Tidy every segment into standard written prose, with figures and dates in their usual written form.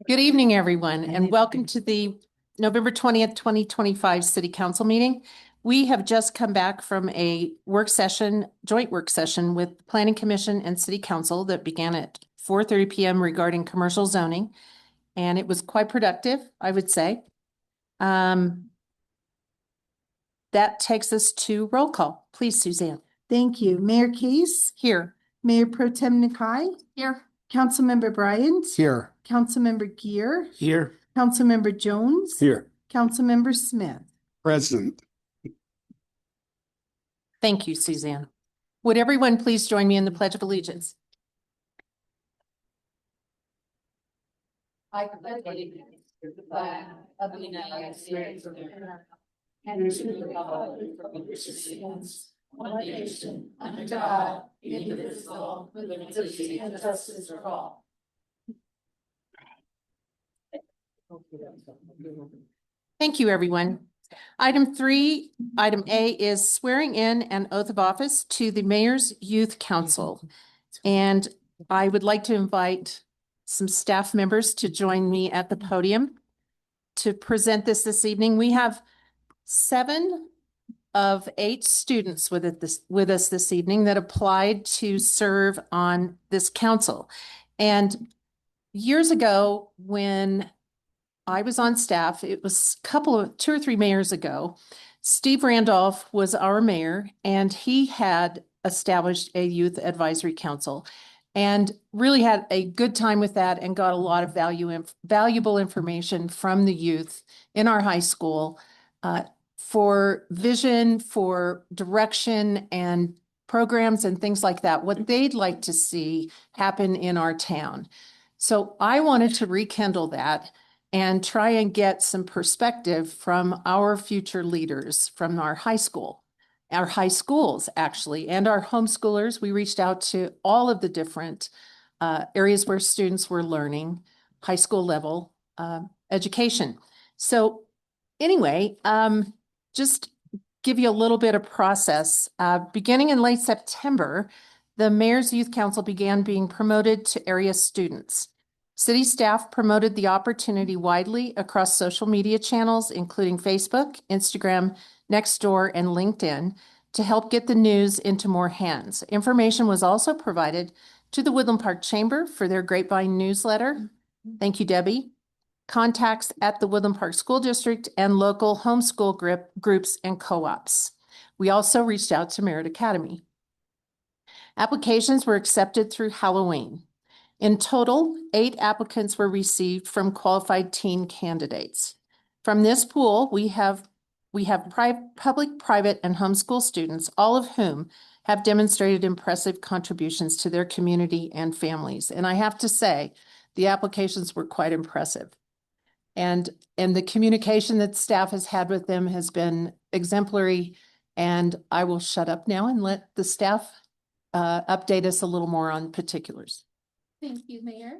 Good evening, everyone, and welcome to the November 20th, 2025 City Council meeting. We have just come back from a joint work session with the Planning Commission and City Council that began at 4:30 p.m. regarding commercial zoning, and it was quite productive, I would say. That takes us to roll call. Please, Suzanne. Thank you. Mayor Case? Here. Mayor Pro Tem Nakai? Here. Councilmember Bryant? Here. Councilmember Gear? Here. Councilmember Jones? Here. Councilmember Smith? Present. Thank you, Suzanne. Would everyone please join me in the Pledge of Allegiance? I pledge allegiance to the flag of the United States of America and to the republic for which it stands, one nation, under God, indivisible, with liberty and justice for all. Thank you, everyone. Item A is swearing in and oath of office to the Mayor's Youth Council. And I would like to invite some staff members to join me at the podium to present this evening. We have 7 of 8 students with us this evening that applied to serve on this council. And years ago, when I was on staff, it was 2 or 3 mayors ago, Steve Randolph was our mayor, and he had established a youth advisory council and really had a good time with that and got a lot of valuable information from the youth in our high school for vision, for direction and programs and things like that, what they'd like to see happen in our town. So I wanted to rekindle that and try and get some perspective from our future leaders from our schools actually, and our homeschoolers. We reached out to all of the different areas where students were learning high school level education. So anyway, just give you a little bit of process. Beginning in late September, the Mayor's Youth Council began being promoted to area students. City staff promoted the opportunity widely across social media channels, including Facebook, Instagram, Nextdoor, and LinkedIn, to help get the news into more hands. Information was also provided to the Woodland Park Chamber for their Grapevine newsletter. Thank you, Debbie. Contacts at the Woodland Park School District and local homeschool groups and co-ops. We also reached out to Merritt Academy. Applications were accepted through Halloween. In total, 8 applicants were received from qualified teen candidates. From this pool, we have public, private, and homeschool students, all of whom have demonstrated impressive contributions to their community and families. And I have to say, the applications were quite impressive. And the communication that staff has had with them has been exemplary. And I will shut up now and let the staff update us a little more on particulars. Thank you, Mayor.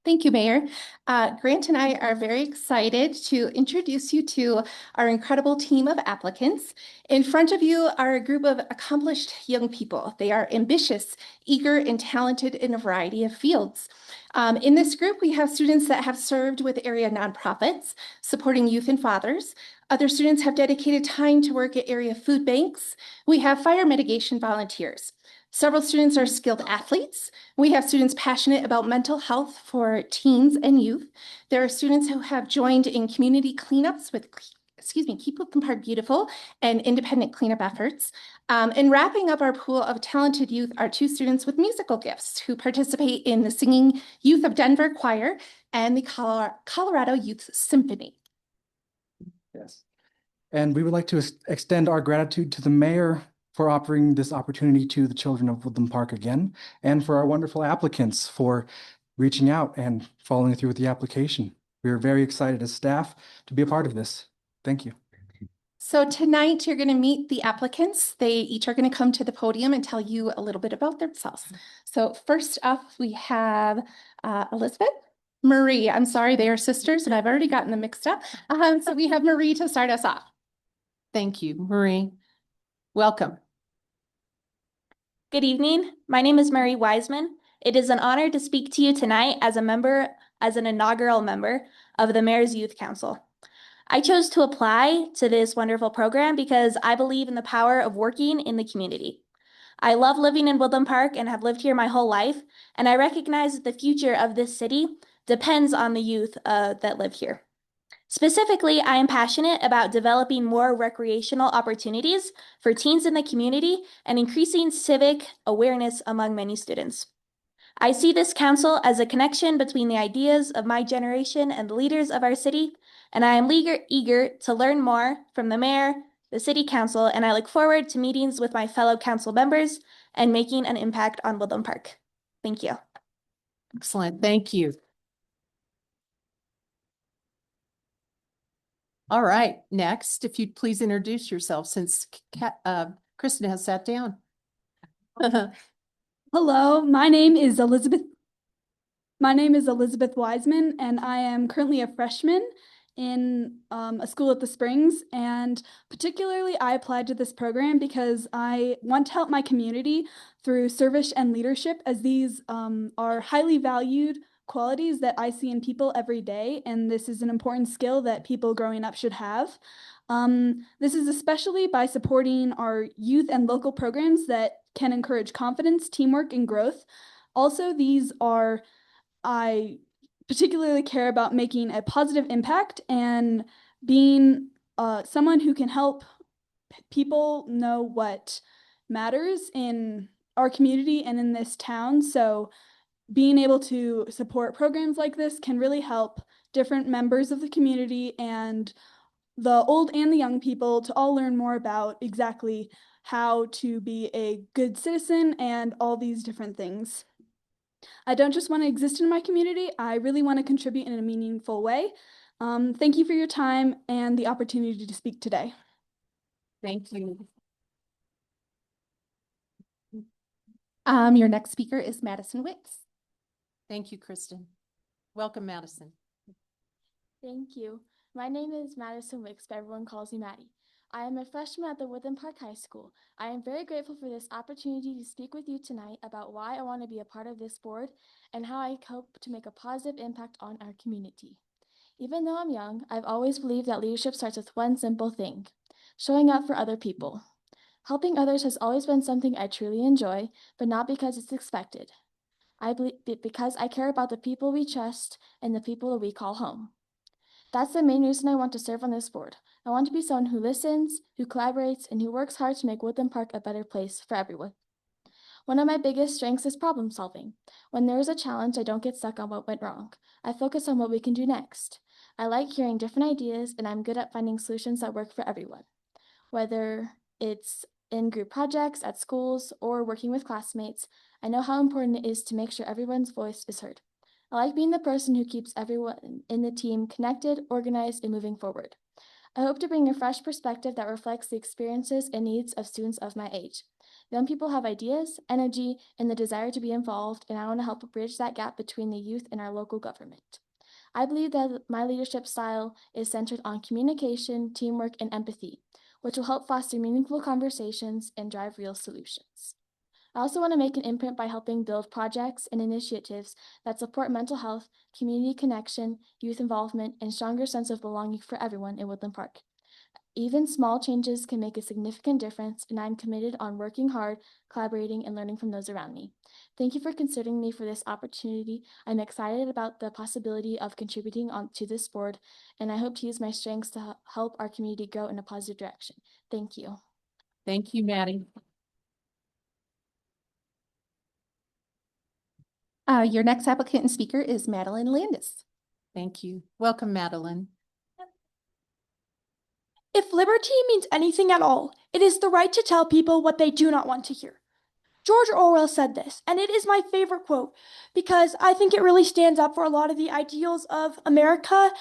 Thank you, Mayor. Grant and I are very excited to introduce you to our incredible team of applicants. In front of you are a group of accomplished young people. They are ambitious, eager, and talented in a variety of fields. In this group, we have students that have served with area nonprofits, supporting youth and fathers. Other students have dedicated time to work at area food banks. We have fire mitigation volunteers. Several students are skilled athletes. We have students passionate about mental health for teens and youth. There are students who have joined in community cleanups with, Keep Woodland Park Beautiful and independent cleanup efforts. And wrapping up our pool of talented youth are 2 students with musical gifts who participate in the Singing Youth of Denver Choir and the Colorado Youth Symphony. Yes. And we would like to extend our gratitude to the mayor for offering this opportunity to the children of Woodland Park again, and for our wonderful applicants for reaching out and following through with the application. We are very excited as staff to be a part of this. Thank you. So tonight you're going to meet the applicants. They each are going to come to the podium and tell you a little bit about themselves. So first up, we have Elizabeth. Marie. I'm sorry, they are sisters and I've already gotten them mixed up. So we have Marie to start us off. Thank you, Marie. Welcome. Good evening. My name is Marie Wiseman. It is an honor to speak to you tonight as an inaugural member of the Mayor's Youth Council. I chose to apply to this wonderful program because I believe in the power of working in the community. I love living in Woodland Park and have lived here my whole life, and I recognize that the future of this city depends on the youth that live here. Specifically, I am passionate about developing more recreational opportunities for teens in the community and increasing civic awareness among many students. I see this council as a connection between the ideas of my generation and the leaders of our city, and I am eager to learn more from the mayor, the city council, and I look forward to meetings with my fellow council members and making an impact on Woodland Park. Thank you. Excellent. Thank you. All right. Next, if you'd please introduce yourself since Kristen has sat down. Hello, my name is Elizabeth. My name is Elizabeth Wiseman, and I am currently a freshman in a school at the Springs. And particularly, I applied to this program because I want to help my community through service and leadership, as these are highly valued qualities that I see in people every day, and this is an important skill that people growing up should have. This is especially by supporting our youth and local programs that can encourage confidence, teamwork, and growth. Also, I particularly care about making a positive impact and being someone who can help people know what matters in our community and in this town. So being able to support programs like this can really help different members of the community and the old and the young people to all learn more about exactly how to be a good citizen and all these different things. I don't just want to exist in my community, I really want to contribute in a meaningful way. Thank you for your time and the opportunity to speak today. Thank you. Your next speaker is Madison Wicks. Thank you, Kristen. Welcome, Madison. Thank you. My name is Madison Wicks, but everyone calls me Maddie. I am a freshman at the Woodland Park High School. I am very grateful for this opportunity to speak with you tonight about why I want to be a part of this board and how I hope to make a positive impact on our community. Even though I'm young, I've always believed that leadership starts with one simple thing: showing up for other people. Helping others has always been something I truly enjoy, but not because it's expected. I believe because I care about the people we trust and the people that we call home. That's the main reason I want to serve on this board. I want to be someone who listens, who collaborates, and who works hard to make Woodland Park a better place for everyone. One of my biggest strengths is problem solving. When there is a challenge, I don't get stuck on what went wrong. I focus on what we can do next. I like hearing different ideas, and I'm good at finding solutions that work for everyone. Whether it's in group projects, at schools, or working with classmates, I know how important it is to make sure everyone's voice is heard. I like being the person who keeps everyone in the team connected, organized, and moving forward. I hope to bring a fresh perspective that reflects the experiences and needs of students of my age. Young people have ideas, energy, and the desire to be involved, and I want to help bridge that gap between the youth and our local government. I believe that my leadership style is centered on communication, teamwork, and empathy, which will help foster meaningful conversations and drive real solutions. I also want to make an imprint by helping build projects and initiatives that support mental health, community connection, youth involvement, and stronger sense of belonging for everyone in Woodland Park. Even small changes can make a significant difference, and I'm committed on working hard, collaborating, and learning from those around me. Thank you for considering me for this opportunity. I'm excited about the possibility of contributing to this board, and I hope to use my strengths to help our community grow in a positive direction. Thank you. Thank you, Maddie. Your next applicant and speaker is Madeline Landis. Thank you. Welcome, Madeline. If liberty means anything at all, it is the right to tell people what they do not want to hear. George Orwell said this, and it is my favorite quote because I think it really stands up for a lot of the ideals of America,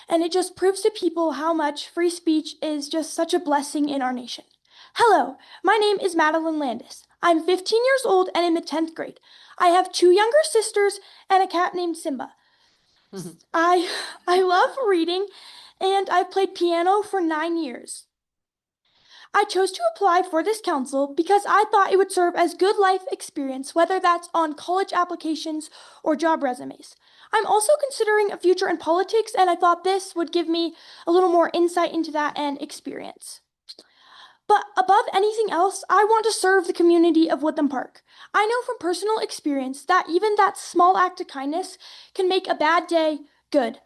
and it just proves to people how much free speech is just such a blessing in our nation. Hello, my name is Madeline Landis. I'm 15 years old and in the 10th grade. I have 2 younger sisters and a cat named Simba. I love reading, and I've played piano for 9 years. I chose to apply for this council because I thought it would serve as good life experience, whether that's on college applications or job resumes. I'm also considering a future in politics, and I thought this would give me a little more insight into that and experience. But above anything else, I want to serve the community of Woodland Park. I know from personal experience that even that small act of kindness can make a bad day good.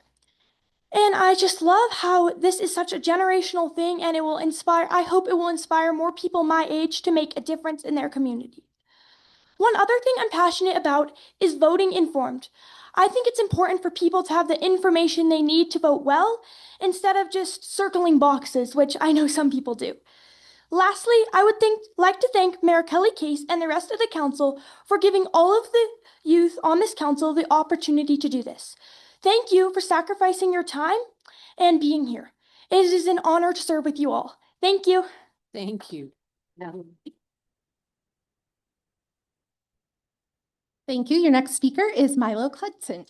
And I just love how this is such a generational thing, and I hope it will inspire more people my age to make a difference in their community. One other thing I'm passionate about is voting informed. I think it's important for people to have the information they need to vote well instead of just circling boxes, which I know some people do. Lastly, I would like to thank Mayor Kelly Case and the rest of the council for giving all of the youth on this council the opportunity to do this. Thank you for sacrificing your time and being here. It is an honor to serve with you all. Thank you. Thank you. Thank you. Your next speaker is Milo Hudson.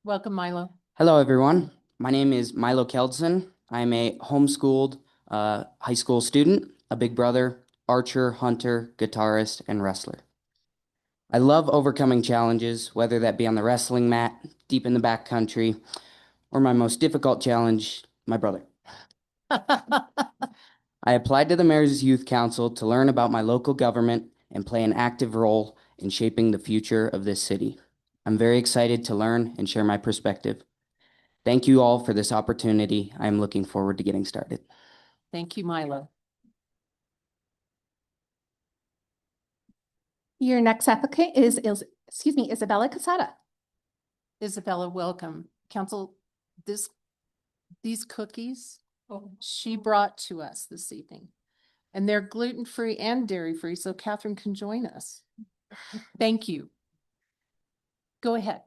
Welcome, Milo. Hello, everyone. My name is Milo Keldson. I'm a homeschooled high school student, a big brother, archer, hunter, guitarist, and wrestler. I love overcoming challenges, whether that be on the wrestling mat, deep in the backcountry, or my most difficult challenge, my brother. I applied to the Mayor's Youth Council to learn about my local government and play an active role in shaping the future of this city. I'm very excited to learn and share my perspective. Thank you all for this opportunity. I am looking forward to getting started. Thank you, Milo. Your next applicant is Isabella Casada. Isabella, welcome. Council, these cookies she brought to us this evening, and they're gluten-free and dairy-free, so Catherine can join us. Thank you. Go ahead.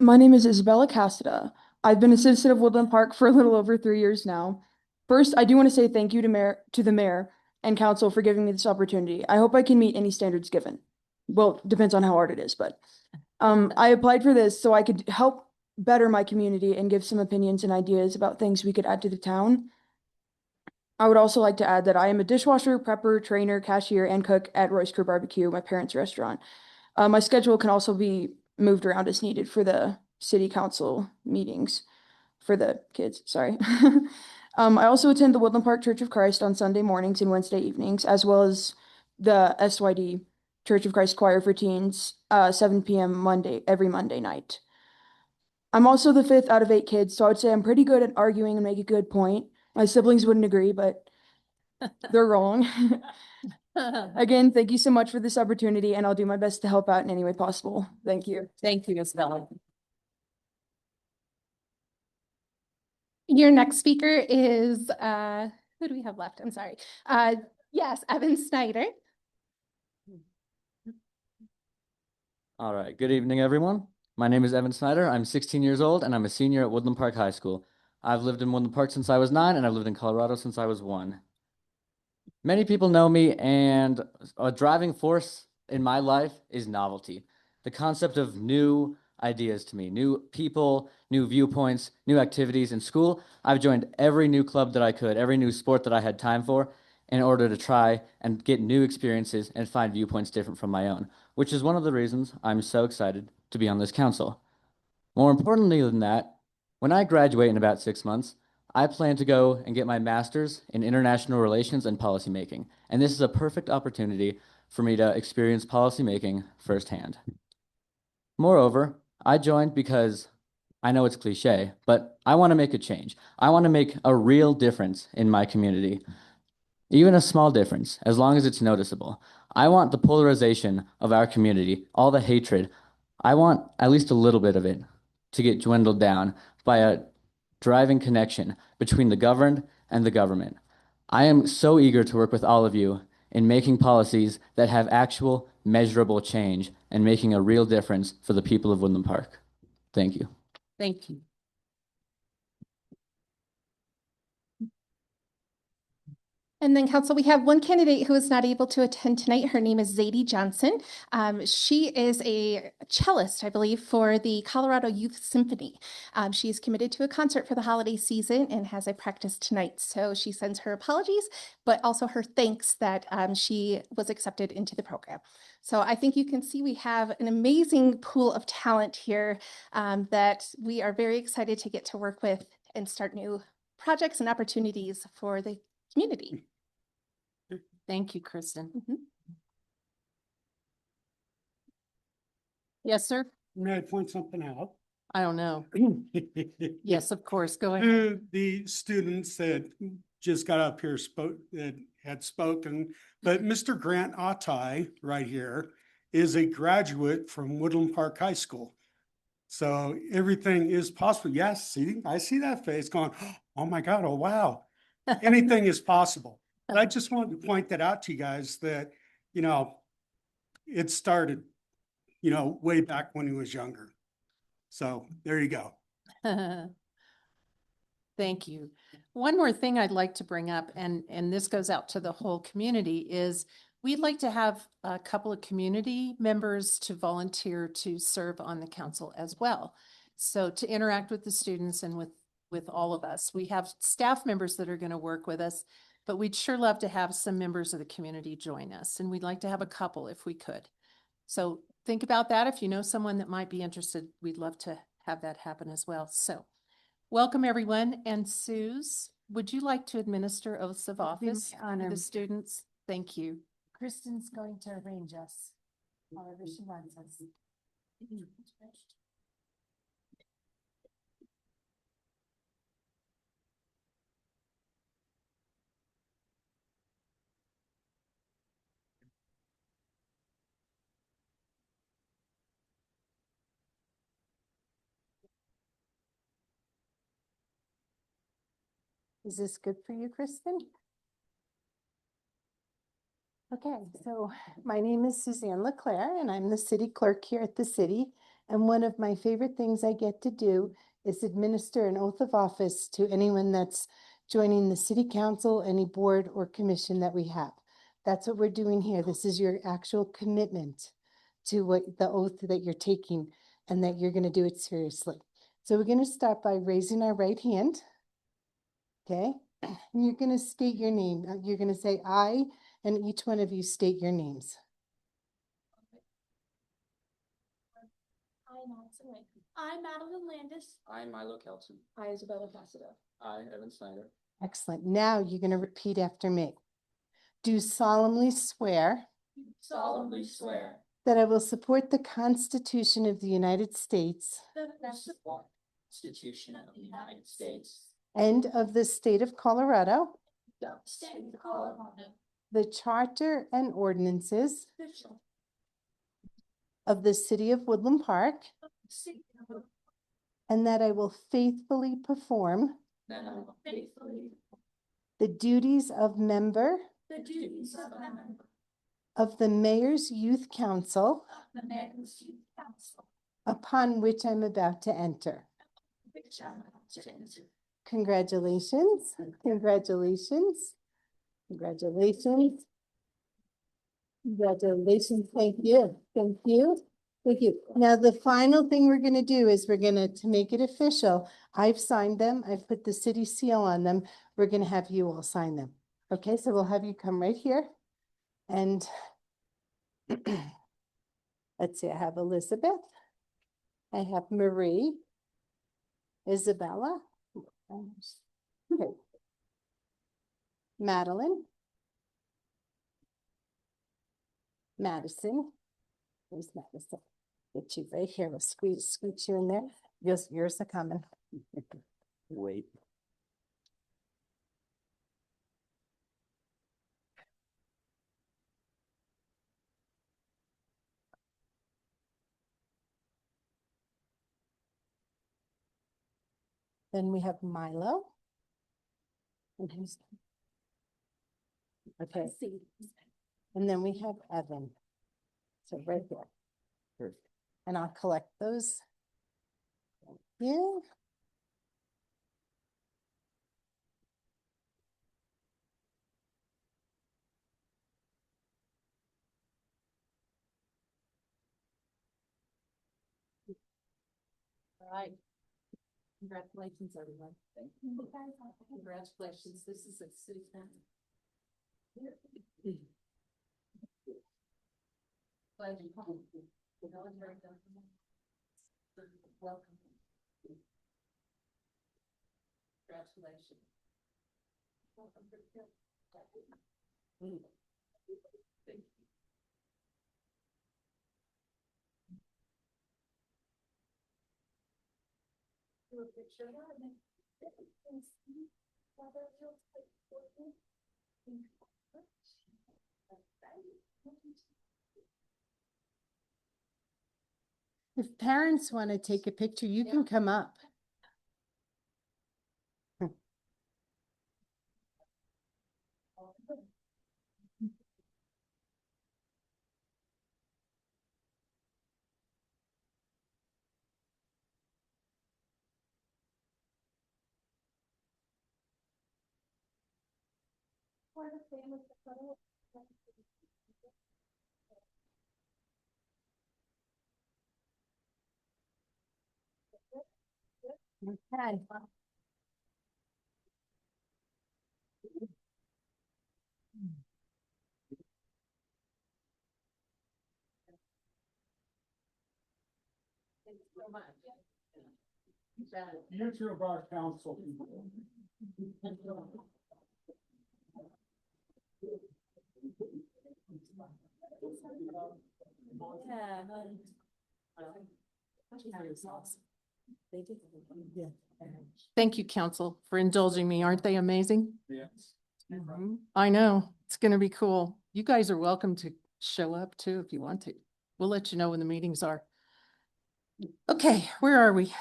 My name is Isabella Casada. I've been a citizen of Woodland Park for a little over 3 years now. First, I do want to say thank you to the mayor and council for giving me this opportunity. I hope I can meet any standards given. Well, depends on how hard it is, but I applied for this so I could help better my community and give some opinions and ideas about things we could add to the town. I would also like to add that I am a dishwasher, prepper, trainer, cashier, and cook at Roy's Crew Barbecue, my parents' restaurant. My schedule can also be moved around as needed for the city council meetings for the kids, sorry. I also attend the Woodland Park Church of Christ on Sunday mornings and Wednesday evenings, as well as the SYD Church of Christ Choir for Teens, 7 p.m. every Monday night. I'm also the 5th out of 8 kids, so I would say I'm pretty good at arguing and make a good point. My siblings wouldn't agree, but they're wrong. Again, thank you so much for this opportunity, and I'll do my best to help out in any way possible. Thank you. Thank you, Isabella. Your next speaker is, who do we have left? I'm sorry. Yes, Evan Snyder. All right, good evening, everyone. My name is Evan Snyder. I'm 16 years old, and I'm a senior at Woodland Park High School. I've lived in Woodland Park since I was 9, and I've lived in Colorado since I was 1. Many people know me, and a driving force in my life is novelty. The concept of new ideas to me, new people, new viewpoints, new activities. In school, I've joined every new club that I could, every new sport that I had time for, in order to try and get new experiences and find viewpoints different from my own, which is one of the reasons I'm so excited to be on this council. More importantly than that, when I graduate in about 6 months, I plan to go and get my master's in international relations and policymaking, and this is a perfect opportunity for me to experience policymaking firsthand. Moreover, I joined because I know it's cliche, but I want to make a change. I want to make a real difference in my community. Even a small difference, as long as it's noticeable. I want the polarization of our community, all the hatred, I want at least a little bit of it to get dwindled down by a driving connection between the governed and the government. I am so eager to work with all of you in making policies that have actual measurable change and making a real difference for the people of Woodland Park. Thank you. Thank you. And then council, we have one candidate who is not able to attend tonight. Her name is Zadie Johnson. She is a cellist, I believe, for the Colorado Youth Symphony. She is committed to a concert for the holiday season and has a practice tonight. So she sends her apologies, but also her thanks that she was accepted into the program. So I think you can see we have an amazing pool of talent here that we are very excited to get to work with and start new projects and opportunities for the community. Thank you, Kristen. Mhm. Yes, sir. May I point something out? I don't know. Yes, of course. Go ahead. The students that just got up here that had spoken, but Mr. Grant Atai right here is a graduate from Woodland Park High School. So everything is possible. Yes, see, I see that face going, oh my God, oh wow. Anything is possible. But I just wanted to point that out to you guys that, you know, it started, you know, way back when he was younger. So there you go. Thank you. One more thing I'd like to bring up, and this goes out to the whole community, is we'd like to have a couple of community members to volunteer to serve on the council as well. So to interact with the students and with all of us. We have staff members that are going to work with us, but we'd sure love to have some members of the community join us. And we'd like to have a couple if we could. So think about that. If you know someone that might be interested, we'd love to have that happen as well. So welcome everyone. And Suze, would you like to administer oaths of office to the students? Thank you. Kristen's going to arrange us, however she wants us. Is this good for you, Kristen? Okay, so my name is Suzanne Leclerc and I'm the city clerk here at the city. And one of my favorite things I get to do is administer an oath of office to anyone that's joining the city council, any board or commission that we have. That's what we're doing here. This is your actual commitment to what the oath that you're taking and that you're going to do it seriously. So we're going to start by raising our right hand. Okay, and you're going to state your name. You're going to say I, and each one of you state your names. I, Madeline Landis. I, Milo Kelton. I, Isabella Cassida. I, Evan Snyder. Excellent. Now you're going to repeat after me. Do solemnly swear Solemnly swear that I will support the Constitution of the United States that I will Support the Constitution of the United States. and of the state of Colorado, the state of Colorado, the charter and ordinances the church of the city of Woodland Park, of the city of Woodland, and that I will faithfully perform that I will faithfully the duties of member the duties of a member of the Mayor's Youth Council of the Mayor's Youth Council, upon which I'm about to enter. which I am about to enter. Congratulations, congratulations, congratulations. Congratulations, thank you, thank you, thank you. Now, the final thing we're gonna do is we're gonna, to make it official, I've signed them, I've put the city seal on them. We're gonna have you all sign them. Okay, so we'll have you come right here. And let's see, I have Elizabeth. I have Marie. Isabella. Okay. Madeline. Madison. Where's Madison? Get you right here. We'll squeeze you in there. Yours are coming. Wait. Then we have Milo. And who's? Okay. And then we have Evan. So right here. Perfect. And I'll collect those. Thank you. right. Congratulations, everyone. Thank you. Congratulations. This is a city council. Glad you called. Welcome. Congratulations. Thank you. Do a picture of that and If parents want to take a picture, you can come up. Okay. Future of our council. Thank you, council, for indulging me. Aren't they amazing? Yes. I know. It's going to be cool. You guys are welcome to show up too if you want to. We'll let you know when the meetings are. Okay, where are we?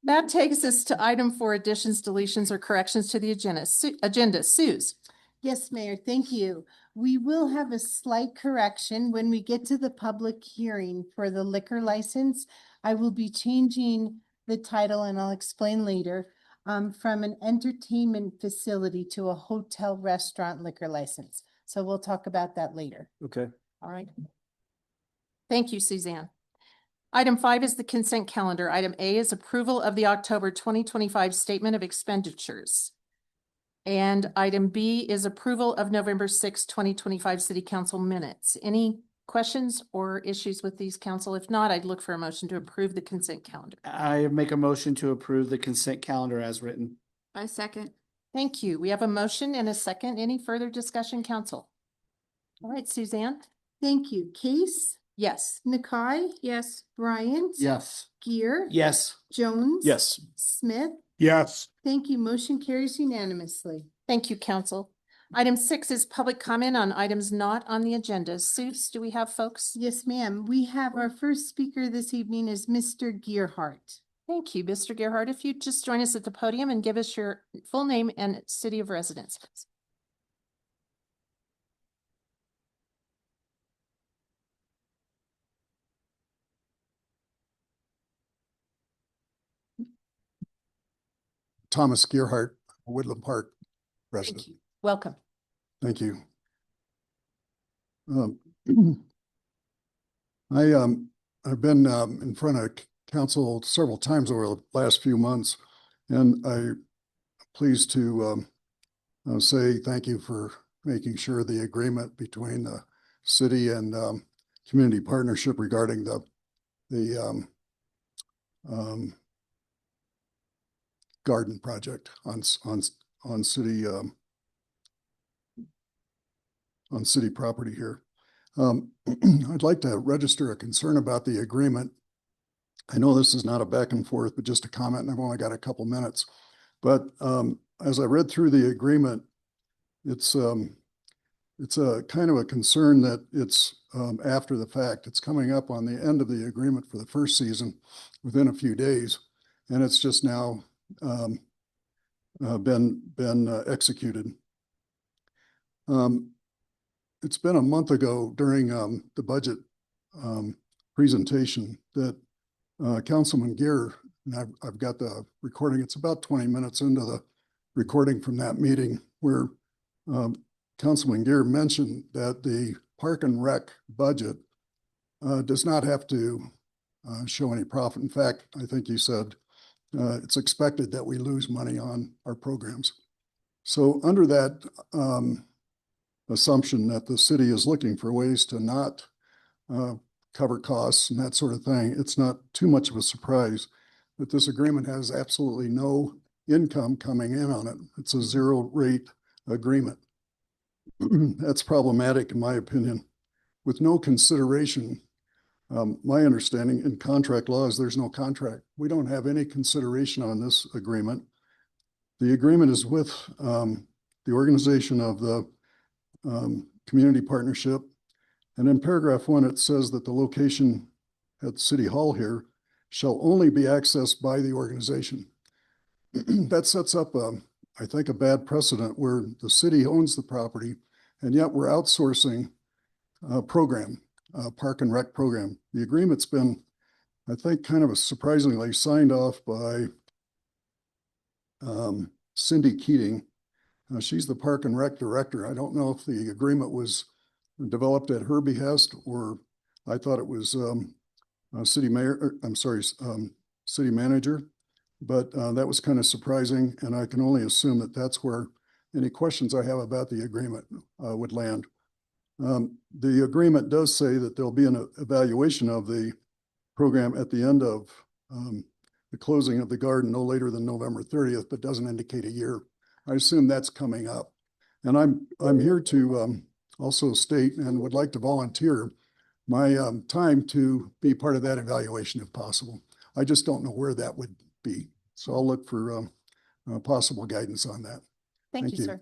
That takes us to item 4, additions, deletions, or corrections to the agenda. Suze. Yes, Mayor, thank you. We will have a slight correction when we get to the public hearing for the liquor license. I will be changing the title, and I'll explain later, from an entertainment facility to a hotel restaurant liquor license. So we'll talk about that later. Okay. All right. Thank you, Suzanne. Item 5 is the consent calendar. Item A is approval of the October 2025 statement of expenditures. And item B is approval of November 6, 2025 city council minutes. Any questions or issues with these, council? If not, I'd look for a motion to approve the consent calendar. I make a motion to approve the consent calendar as written. I second. Thank you. We have a motion and a second. Any further discussion, council? All right, Suzanne? Thank you. Case, Yes. Nakai, Yes. Bryant. Yes. Gear. Yes. Jones. Yes. Smith. Yes. Thank you. Motion carries unanimously. Thank you, council. Item 6 is public comment on items not on the agenda. Suze, do we have folks? Yes, ma'am. We have our first speaker this evening is Mr. Gearhart. Thank you, Mr. Gerhard. If you'd just join us at the podium and give us your full name and city of residence. Thomas Gearhart, Woodland Park Thank resident. you. Welcome. Thank you. I've been in front of council several times over the last few months, and I'm pleased to say thank you for making sure the agreement between the city and community partnership regarding the garden project on city property here. I'd like to register a concern about the agreement. I know this is not a back and forth, but just a comment, and I've only got a couple minutes. But as I read through the agreement, it's a kind of a concern that it's after the fact. It's coming up on the end of the agreement for the first season within a few days, and it's just now been executed. It's been a month ago during the budget presentation that Councilman Gear, and I've got the recording, it's about 20 minutes into the recording from that meeting, where Councilman Gear mentioned that the Park and Rec budget does not have to show any profit. In fact, I think you said it's expected that we lose money on our programs. So under that assumption that the city is looking for ways to not cover costs and that sort of thing, it's not too much of a surprise that this agreement has absolutely no income coming in on it. It's a zero rate agreement. That's problematic in my opinion. With no consideration, my understanding in contract law is there's no contract. We don't have any consideration on this agreement. The agreement is with the organization of the community partnership. And in paragraph 1, it says that the location at City Hall here shall only be accessed by the organization. That sets up, I think, a bad precedent where the city owns the property, and yet we're outsourcing a program, a park and rec program. The agreement's been, I think, kind of surprisingly signed off by Cindy Keating. She's the park and rec director. I don't know if the agreement was developed at her behest, or I thought it was city manager, but that was kind of surprising. And I can only assume that that's where any questions I have about the agreement would land. The agreement does say that there'll be an evaluation of the program at the end of the closing of the garden no later than November 30th, but doesn't indicate a year. I assume that's coming up. And I'm here to also state and would like to volunteer my time to be part of that evaluation if possible. I just don't know where that would be. So I'll look for possible guidance on that. Thank you, sir.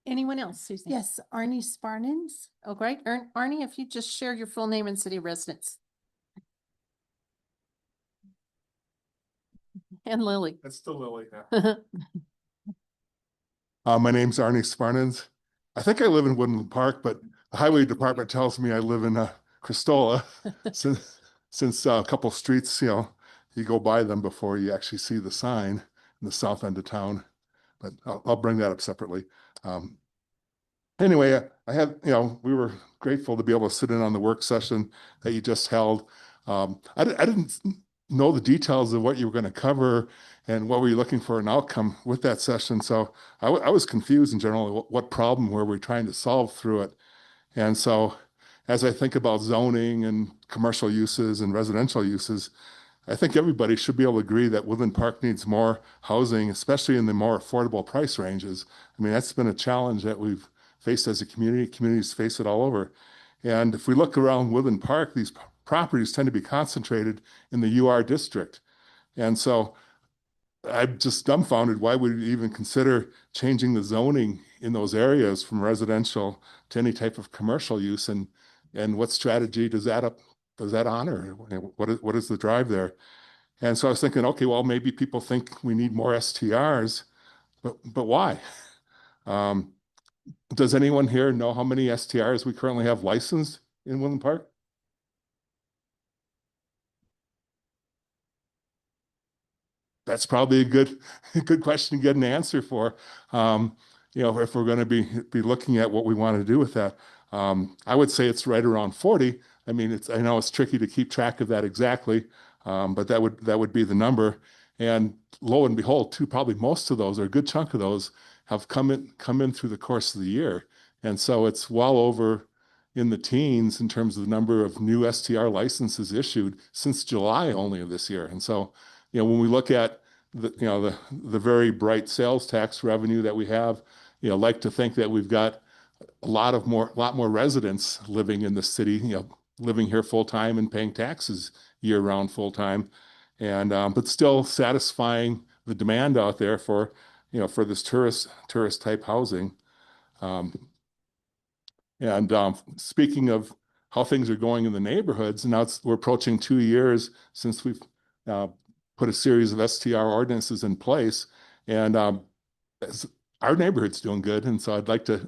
Anyone else, Susan? Yes, Arnie Sparnans. Oh, great. Arnie, if you just share your full name and city of residence. And Lily. That's still Lily. Yeah. My name's Arnie Sparnans. I think I live in Woodland Park, but the highway department tells me I live in Cristola since a couple streets, you go by them before you actually see the sign in the south end of town. But I'll bring that up separately. Anyway, I had, we were grateful to be able to sit in on the work session that you just held. I didn't know the details of what you were going to cover and what were you looking for an outcome with that session. So I was confused in general, what problem were we trying to solve through it. And so as I think about zoning and commercial uses and residential uses, I think everybody should be able to agree that Woodland Park needs more housing, especially in the more affordable price ranges. I mean, that's been a challenge that we've faced as a community. Communities face it all over. And if we look around Woodland Park, these properties tend to be concentrated in the UR district. And so I'm just dumbfounded. Why would we even consider changing the zoning in those areas from residential to any type of commercial use? And what strategy does that honor? What is the drive there? And so I was thinking, okay, well, maybe people think we need more STRs, but why? Does anyone here know how many STRs we currently have licensed in Woodland Park? That's probably a good question to get an answer for. If we're going to be looking at what we want to do with that. I would say it's right around 40. I mean, I know it's tricky to keep track of that exactly, but that would be the number. And lo and behold, probably most of those, or a good chunk of those, have come in through the course of the year. And so it's well over in the teens in terms of the number of new STR licenses issued since July only of this year. And so, when we look at the very bright sales tax revenue that we have, like to think that we've got a lot more residents living in the city, living here full time and paying taxes year round full time, and but still satisfying the demand out there for this tourist type housing. Speaking of how things are going in the neighborhoods, and now we're approaching 2 years since we've put a series of STR ordinances in place, and our neighborhood's doing good. And so I'd like to,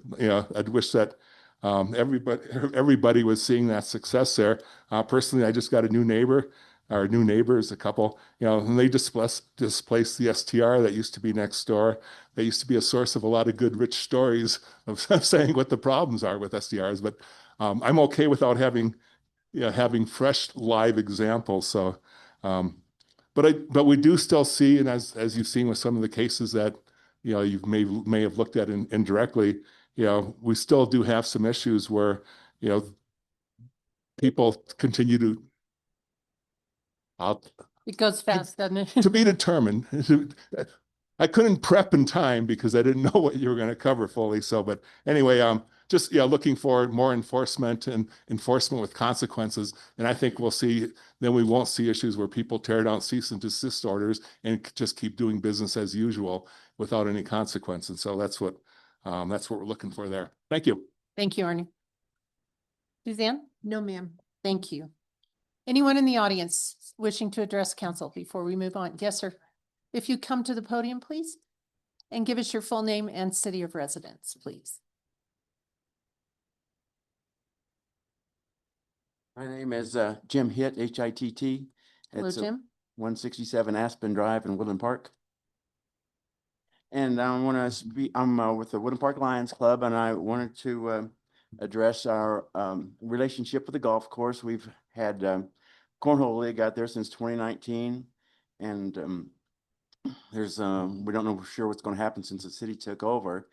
I'd wish that everybody was seeing that success there. Personally, I just got a new neighbor. Our new neighbors, a couple, and they displaced the STR that used to be next door. They used to be a source of a lot of good, rich stories of saying what the problems are with STRs. But I'm okay without having having fresh live examples. So, but we do still see, and as you've seen with some of the cases that, you may have looked at indirectly, we still do have some issues where, people continue to, It goes fast, doesn't it? to be determined. I couldn't prep in time because I didn't know what you were going to cover fully. So, but anyway, just looking for more enforcement and enforcement with consequences. And I think then we won't see issues where people tear down cease and desist orders and just keep doing business as usual without any consequences. So that's what we're looking for there. Thank you. Thank you, Arnie. Suzanne? No, ma'am. Thank you. Anyone in the audience wishing to address council before we move on? Yes, sir. If you come to the podium, please, and give us your full name and city of residence, please. My name is Jim Hitt, H-I-T-T. Hello, It's Jim. 167 Aspen Drive in Woodland Park. And I'm with the Woodland Park Lions Club, and I wanted to address our relationship with the golf course. We've had Cornhole League out there since 2019, and there's we don't know for sure what's going to happen since the city took over.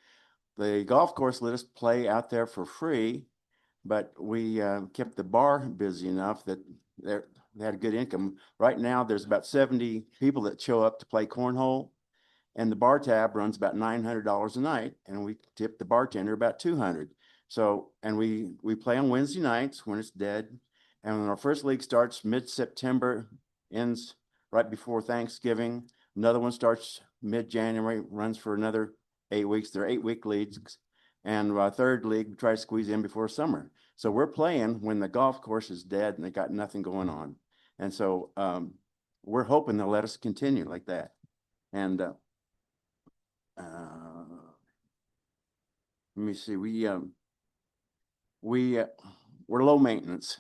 The golf course let us play out there for free, but we kept the bar busy enough that they had a good income. Right now, there's about 70 people that show up to play cornhole, and the bar tab runs about $900 a night, and we tip the bartender about $200. So, and we play on Wednesday nights when it's dead, and when our first league starts mid-September, ends right before Thanksgiving. Another one starts mid-January, runs for another 8 weeks. They're 8-week leagues. And our third league, we try to squeeze in before summer. So we're playing when the golf course is dead and they got nothing going on. And so we're hoping they'll let us continue like that. And let me see, we're low maintenance.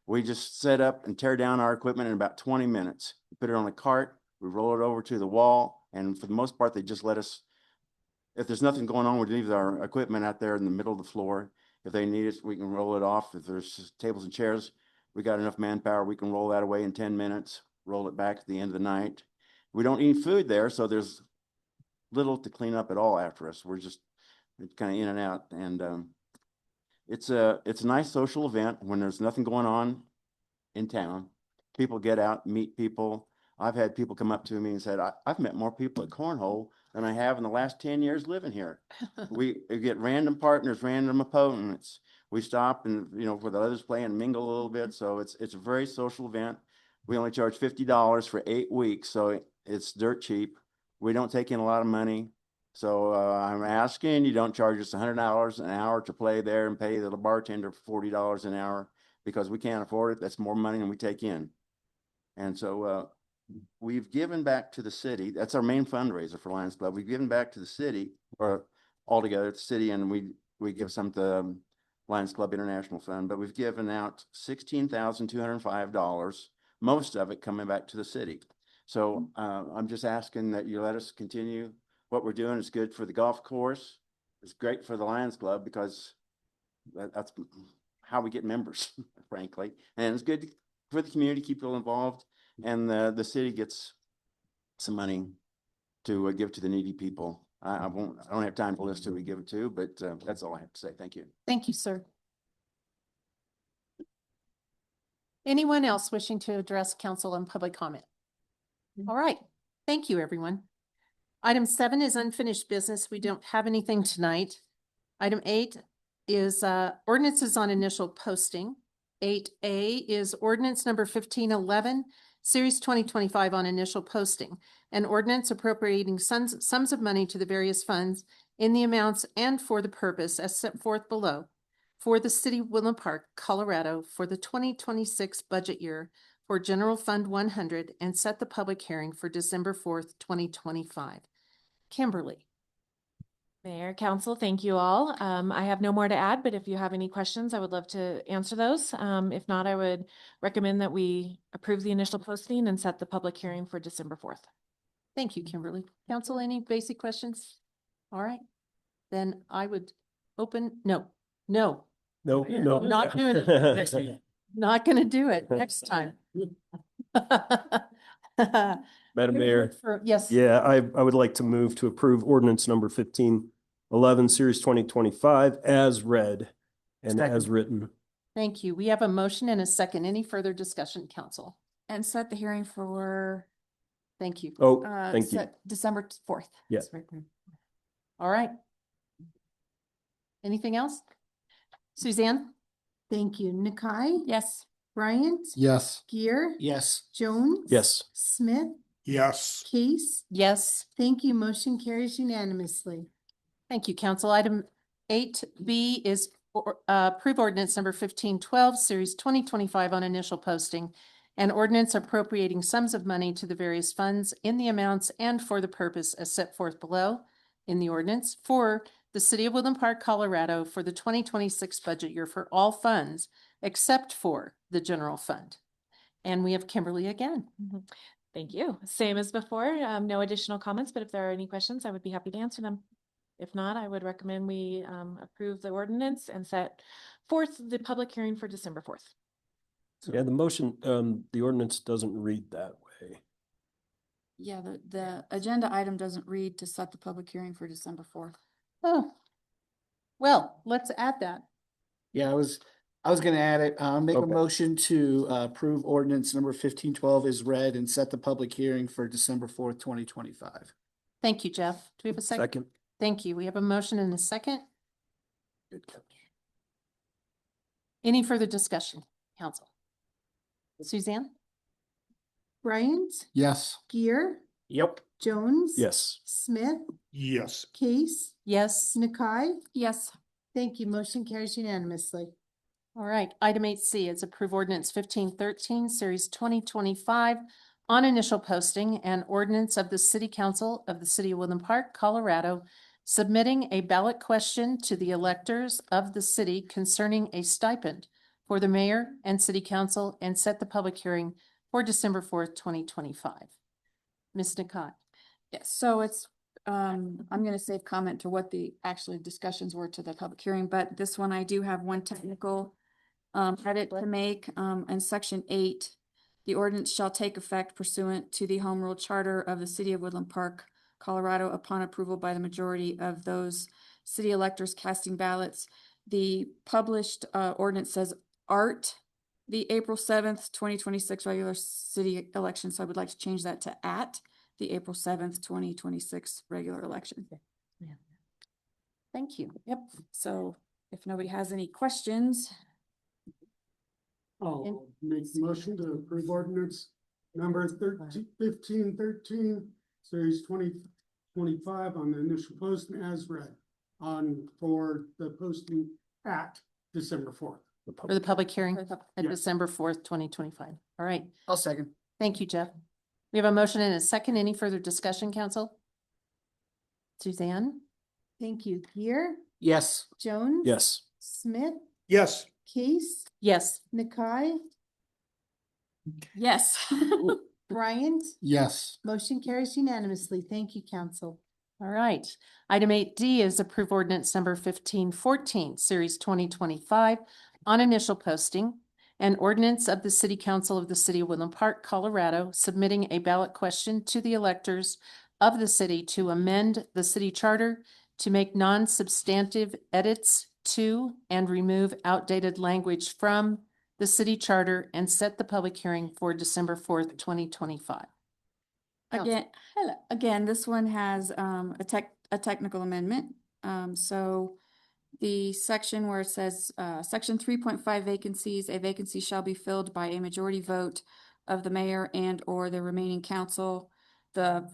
We just set up and tear down our equipment in about 20 minutes. We put it on a cart, we roll it over to the wall, and for the most part, they just let us, if there's nothing going on, we leave our equipment out there in the middle of the floor. If they need it, we can roll it off. If there's tables and chairs, we got enough manpower, we can roll that away in 10 minutes, roll it back at the end of the night. We don't eat food there, so there's little to clean up at all after us. We're just kind of in and out. And it's a nice social event when there's nothing going on in town. People get out, meet people. I've had people come up to me and said, I've met more people at Cornhole than I have in the last 10 years living here. We get random partners, random opponents. We stop and, for the others play and mingle a little bit. So it's a very social event. We only charge $50 for 8 weeks. So it's dirt cheap. We don't take in a lot of money. So I'm asking you don't charge us $100 an hour to play there and pay the bartender $40 an hour because we can't afford it. That's more money than we take in. And so we've given back to the city. That's our main fundraiser for Lions Club. We've given back to the city, or altogether the city, and we give some to the Lions Club International Fund, but we've given out $16,205, most of it coming back to the city. So I'm just asking that you let us continue what we're doing. It's good for the golf course. It's great for the Lions Club because that's how we get members, frankly. And it's good for the community, keep people involved. And the city gets some money to give to the needy people. I don't have time to list who we give it to, but that's all I have to say. Thank you. Thank you, sir. Anyone else wishing to address council and public comment? All right. Thank you, everyone. Item 7 is unfinished business. We don't have anything tonight. Item 8 is ordinances on initial posting. 8A is ordinance number 1511, Series 2025 on initial posting, an ordinance appropriating sums of money to the various funds in the amounts and for the purpose as set forth below for the City of Woodland Park, Colorado for the 2026 budget year for General Fund 100 and set the public hearing for December 4th, 2025. Kimberly. Mayor, Council, thank you all. I have no more to add, but if you have any questions, I would love to answer those. If not, I would recommend that we approve the initial posting and set the public hearing for December 4th. Thank you, Kimberly. Council, any basic questions? All right. Then I would open, no, not doing it. Not gonna do it next time. Madam Mayor. Yes. Yeah, I would like to move to approve ordinance number 1511, series 2025 as read and as written. Thank you. We have a motion and a second. Any further discussion, council? And set the hearing for Thank you. Oh, thank you. December 4th. Yeah. All right. Anything else? Suzanne? Thank you. Nakai? Yes. Bryant? Yes. Gear? Yes. Jones? Yes. Smith? Yes. Case? Yes. Thank you. Motion carries unanimously. Thank you, council. Item 8B is approve ordinance number 1512, series 2025 on initial posting, and ordinance appropriating sums of money to the various funds in the amounts and for the purpose as set forth below in the ordinance for the city of Woodland Park, Colorado for the 2026 budget year for all funds except for the general fund. And we have Kimberly again. Thank you. Same as before, no additional comments, but if there are any questions, I would be happy to answer them. If not, I would recommend we approve the ordinance and set forth the public hearing for December 4th. Yeah, the motion, the ordinance doesn't read that way. Yeah, the agenda item doesn't read to set the public hearing for December 4th. Oh, well, let's add that. Yeah, I was gonna add it. Make a Okay. motion to approve ordinance number 1512 is read and set the public hearing for December 4th, 2025. Thank you, Jeff. Do we have a second? Second. Thank you. We have a motion and a second. Any further discussion, council? Suzanne? Bryant? Yes. Gear? Yep. Jones? Yes. Smith? Yes. Case? Yes. Nakai? Yes. Thank you. Motion carries unanimously. All right. Item 8C is approve ordinance 1513, series 2025 on initial posting and ordinance of the city council of the city of Woodland Park, Colorado, submitting a ballot question to the electors of the city concerning a stipend for the mayor and city council and set the public hearing for December 4th, 2025. Ms. Nakai. Yes, so it's, I'm gonna save comment to what the actually discussions were to the public hearing, but this one I do have one technical edit to make, in section 8. The ordinance shall take effect pursuant to the Home Rule Charter of the City of Woodland Park, Colorado, upon approval by the majority of those city electors casting ballots. The published ordinance says art the April 7th, 2026 regular city election, so I would like to change that to at the April 7th, 2026 regular election. Thank you. Yep, so if nobody has any questions. I'll make the motion to approve ordinance number 1513, series 2025 on the initial posting as read for the posting at December 4th. For the public hearing at Yes. December 4th, 2025. All right. I'll second. Thank you, Jeff. We have a motion and a second. Any further discussion, council? Suzanne? Thank you. Gear? Yes. Jones? Yes. Smith? Yes. Case? Yes. Nakai? Yes. Bryant? Yes. Motion carries unanimously. Thank you, council. All right. Item 8D is approve ordinance number 1514, series 2025 on initial posting and ordinance of the city council of the city of Woodland Park, Colorado, submitting a ballot question to the electors of the city to amend the city charter to make non-substantive edits to and remove outdated language from the city charter and set the public hearing for December 4th, 2025. Again, this one has a technical amendment. So the section where it says section 3.5 vacancies, a vacancy shall be filled by a majority vote of the mayor and or the remaining council. The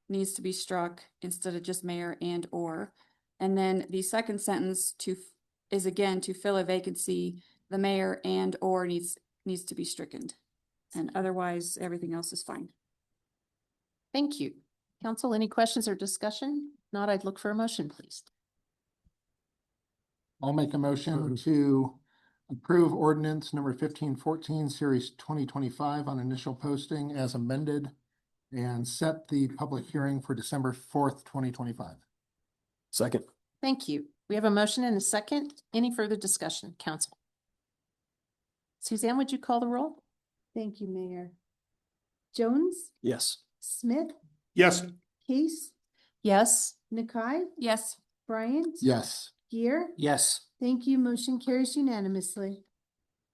needs to be struck instead of just mayor and or. And then the second sentence is again to fill a vacancy, the mayor and or needs to be stricken. And otherwise, everything else is fine. Thank you. Council, any questions or discussion? If not, I'd look for a motion, please. I'll make a motion to approve ordinance number 1514, series 2025 on initial posting as amended and set the public hearing for December 4th, 2025. Second. Thank you. We have a motion and a second. Any further discussion, council? Suzanne, would you call the roll? Thank you, Mayor. Jones, Yes. Smith, Yes. Case, Yes. Nakai, Yes. Bryant. Yes. Gear. Yes. Thank you. Motion carries unanimously.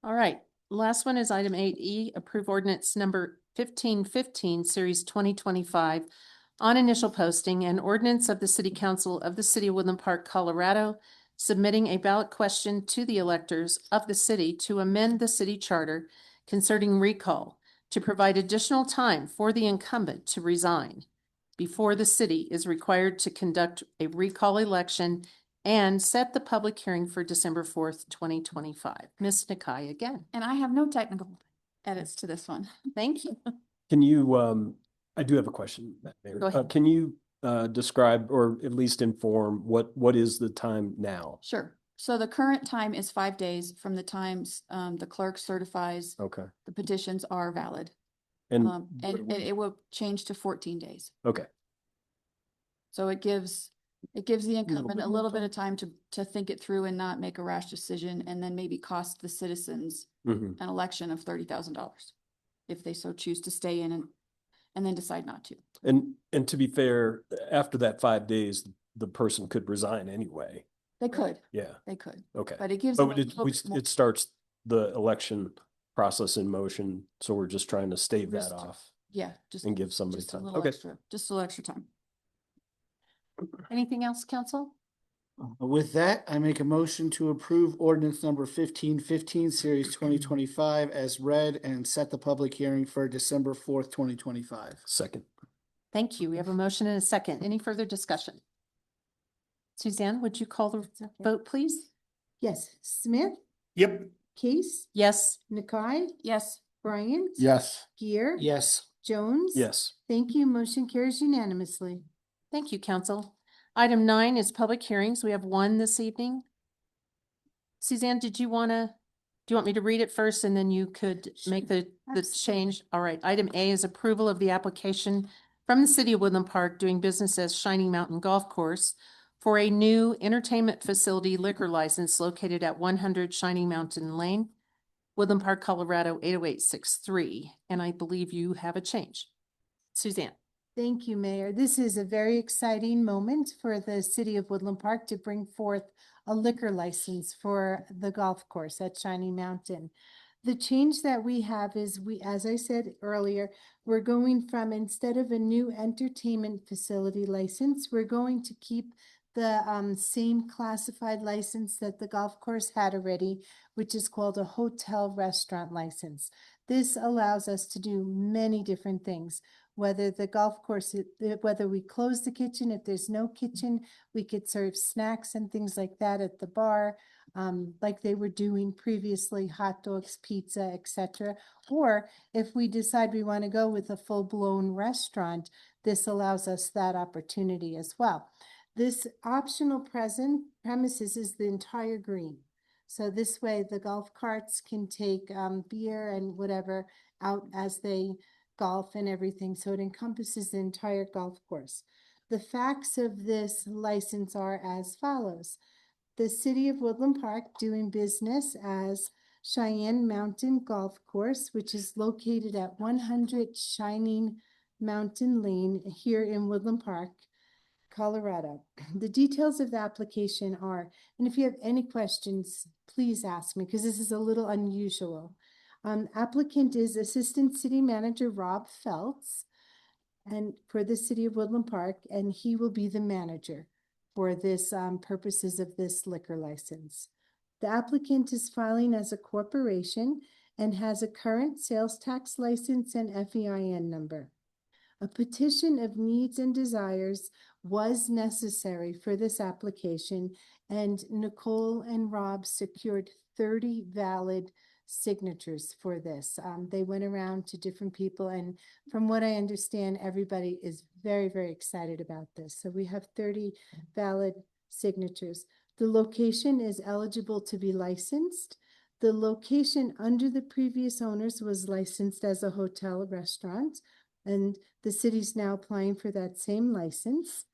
All right. Last one is item 8E, approve ordinance number 1515, series 2025 on initial posting and ordinance of the City Council of the City of Woodland Park, Colorado, submitting a ballot question to the electors of the city to amend the city charter concerning recall to provide additional time for the incumbent to resign before the city is required to conduct a recall election and set the public hearing for December 4th, 2025. Ms. Nakai again. And I have no technical edits to this one. Thank you. Can you, I do have a question, Mayor. Go ahead. Can you describe or at least inform what is the time now? Sure. So the current time is 5 days from the times the clerk certifies Okay. the petitions are valid. And And it will change to 14 days. okay. So it gives the incumbent a little bit of time to think it through and not make a rash decision and then maybe cost the citizens Mhm. an election of $30,000 if they so choose to stay in and then decide not to. And to be fair, after that 5 days, the person could resign anyway. They could. Yeah. They could. Okay. But it gives them a But little bit more- it starts the election process in motion, so we're just trying to stave that Just- off Yeah, just and give somebody just a time. little Okay. extra, just a little extra time. Anything else, council? With that, I make a motion to approve ordinance number 1515, series 2025 as read and set the public hearing for December 4th, 2025. Second. Thank you. We have a motion and a second. Any further discussion? Suzanne, would you call the vote, please? Yes. Smith, Yep. Case, Yes. Nakai, Yes. Bryant. Yes. Gear. Yes. Jones. Yes. Thank you. Motion carries unanimously. Thank you, council. Item 9 is public hearings. We have one this evening. Suzanne, do you want me to read it first and then you could make the change? All right. Item A is approval of the application from the City of Woodland Park doing business as Shining Mountain Golf Course for a new entertainment facility liquor license located at 100 Shining Mountain Lane, Woodland Park, Colorado, 80863. And I believe you have a change. Suzanne. Thank you, Mayor. This is a very exciting moment for the City of Woodland Park to bring forth a liquor license for the golf course at Shining Mountain. The change that we have is as I said earlier, we're going from, instead of a new entertainment facility license, we're going to keep the same classified license that the golf course had already, which is called a hotel restaurant license. This allows us to do many different things. Whether the golf course, whether we close the kitchen, if there's no kitchen, we could serve snacks and things like that at the bar, like they were doing previously, hot dogs, pizza, etc. Or if we decide we want to go with a full-blown restaurant, this allows us that opportunity as well. This optional premises is the entire green. So this way the golf carts can take beer and whatever out as they golf and everything, so it encompasses the entire golf course. The facts of this license are as follows. The City of Woodland Park doing business as Cheyenne Mountain Golf Course, which is located at 100 Shining Mountain Lane here in Woodland Park, Colorado. The details of the application are, and if you have any questions, please ask me because this is a little unusual. Applicant is Assistant City Manager Rob Feltz and for the City of Woodland Park, and he will be the manager for this purposes of this liquor license. The applicant is filing as a corporation and has a current sales tax license and FEIN number. A petition of needs and desires was necessary for this application, and Nicole and Rob secured 30 valid signatures for this. They went around to different people, and from what I understand, everybody is very, very excited about this. So we have 30 valid signatures. The location is eligible to be licensed. The location under the previous owners was licensed as a hotel restaurant, and the city's now applying for that same license.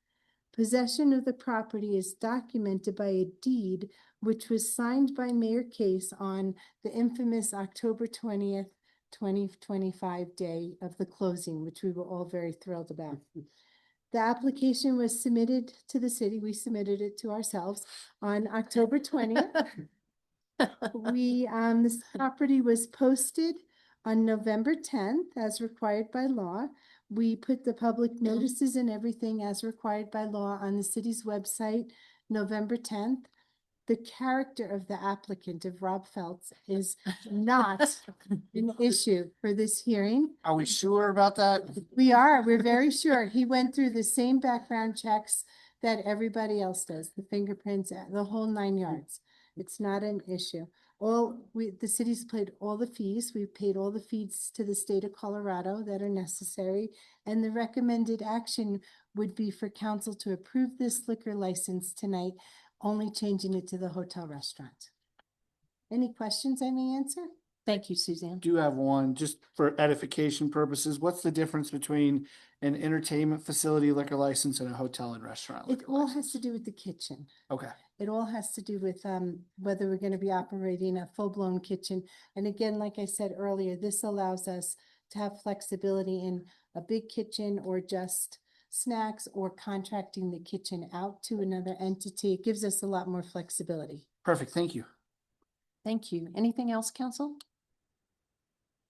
Possession of the property is documented by a deed which was signed by Mayor Case on the infamous October 20th, 2025 day of the closing, which we were all very thrilled about. The application was submitted to the city. We submitted it to ourselves on October 20th. This property was posted on November 10th as required by law. We put the public notices and everything as required by law on the city's website, November 10th. The character of the applicant, of Rob Feltz, is not an issue for this hearing. Are we sure about that? We are, we're very sure. He went through the same background checks that everybody else does, the fingerprints, the whole 9 yards. It's not an issue. The city's paid all the fees. We've paid all the fees to the state of Colorado that are necessary. And the recommended action would be for council to approve this liquor license tonight, only changing it to the hotel restaurant. Any questions I may answer? Thank you, Suzanne. Do have one, just for edification purposes. What's the difference between an entertainment facility liquor license and a hotel and restaurant It liquor all license? has to do with the kitchen. Okay. It all has to do with whether we're going to be operating a full-blown kitchen. And again, like I said earlier, this allows us to have flexibility in a big kitchen or just snacks or contracting the kitchen out to another entity. It gives us a lot more flexibility. Perfect, thank you. Thank you. Anything else, council?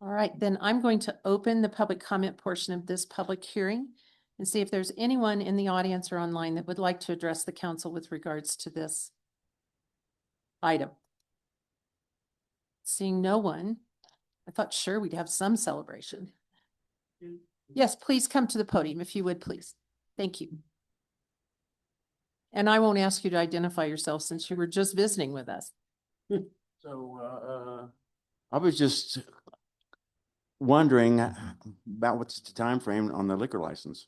All right, then I'm going to open the public comment portion of this public hearing and see if there's anyone in the audience or online that would like to address the council with regards to this item. Seeing no one, I thought sure we'd have some celebration. Yes, please come to the podium if you would, please. Thank you. And I won't ask you to identify yourself since you were just visiting with us. So, I was just wondering about what's the time frame on the liquor license?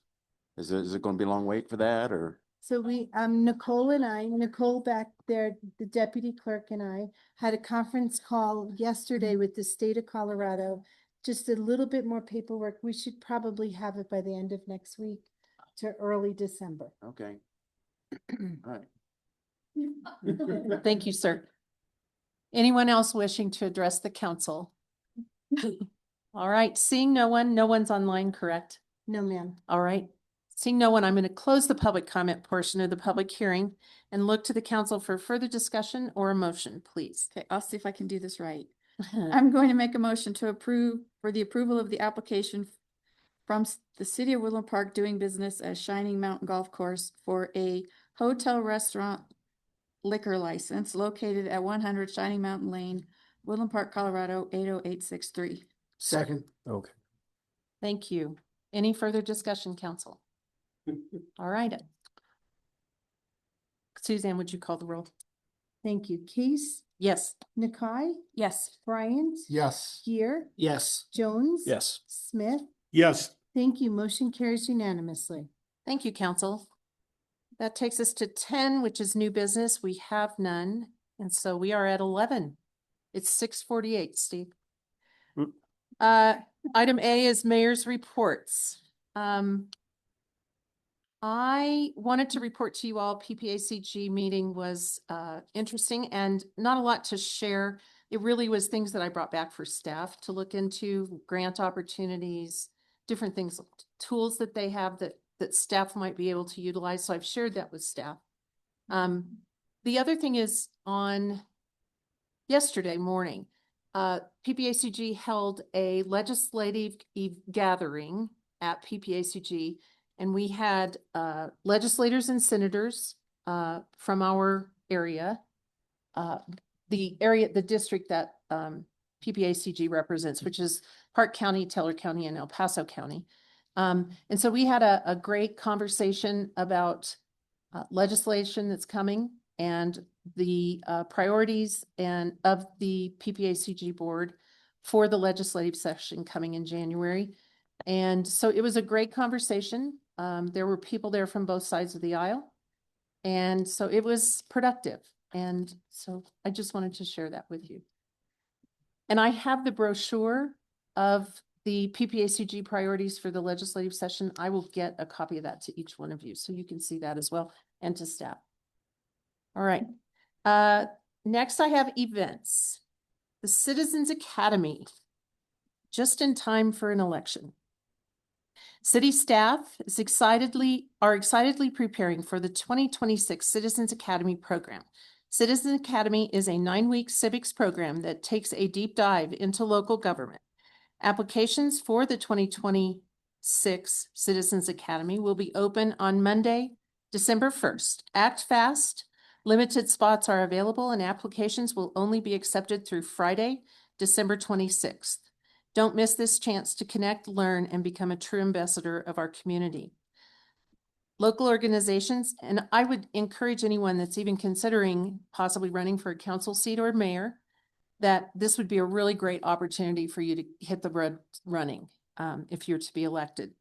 Is it going to be a long wait for that, or? So Nicole back there, the deputy clerk, and I had a conference call yesterday with the state of Colorado. Just a little bit more paperwork. We should probably have it by the end of next week to early December. Okay. All right. Thank you, sir. Anyone else wishing to address the council? All right, seeing no one's online, correct? No, ma'am. All right. Seeing no one, I'm going to close the public comment portion of the public hearing and look to the council for further discussion or a motion, please. Okay, I'll see if I can do this right. I'm going to make a motion to approve for the approval of the application from the City of Woodland Park doing business as Shining Mountain Golf Course for a hotel restaurant liquor license located at 100 Shining Mountain Lane, Woodland Park, Colorado, 80863. Second. Okay. Thank you. Any further discussion, council? All right. Suzanne, would you call the roll? Thank you. Case? Yes. Nakai? Yes. Bryant? Yes. Gear? Yes. Jones? Yes. Smith? Yes. Thank you. Motion carries unanimously. Thank you, council. That takes us to 10, which is new business. We have none. And so we are at 11. It's 6:48, Steve. Item A is mayor's reports. I wanted to report to you all, PPACG meeting was interesting and not a lot to share. It really was things that I brought back for staff to look into, grant opportunities, different things, tools that they have that staff might be able to utilize. So I've shared that with staff. The other thing is on yesterday morning, PPACG held a legislative gathering at PPACG, and we had legislators and senators from our area, the district that PPACG represents, which is Park County, Teller County, and El Paso County. And so we had a great conversation about legislation that's coming and the priorities of the PPACG board for the legislative session coming in January. And so it was a great conversation. There were people there from both sides of the aisle. And so it was productive. And so I just wanted to share that with you. And I have the brochure of the PPACG priorities for the legislative session. I will get a copy of that to each one of you so you can see that as well, and to staff. All right. next I have events. The Citizens Academy, just in time for an election. City staff are excitedly preparing for the 2026 Citizens Academy program. Citizens Academy is a 9-week civics program that takes a deep dive into local government. Applications for the 2026 Citizens Academy will be open on Monday, December 1st. Act fast. Limited spots are available and applications will only be accepted through Friday, December 26th. Don't miss this chance to connect, learn, and become a true ambassador of our community. Local organizations, and I would encourage anyone that's even considering possibly running for a council seat or mayor, that this would be a really great opportunity for you to hit the road running if you're to be elected.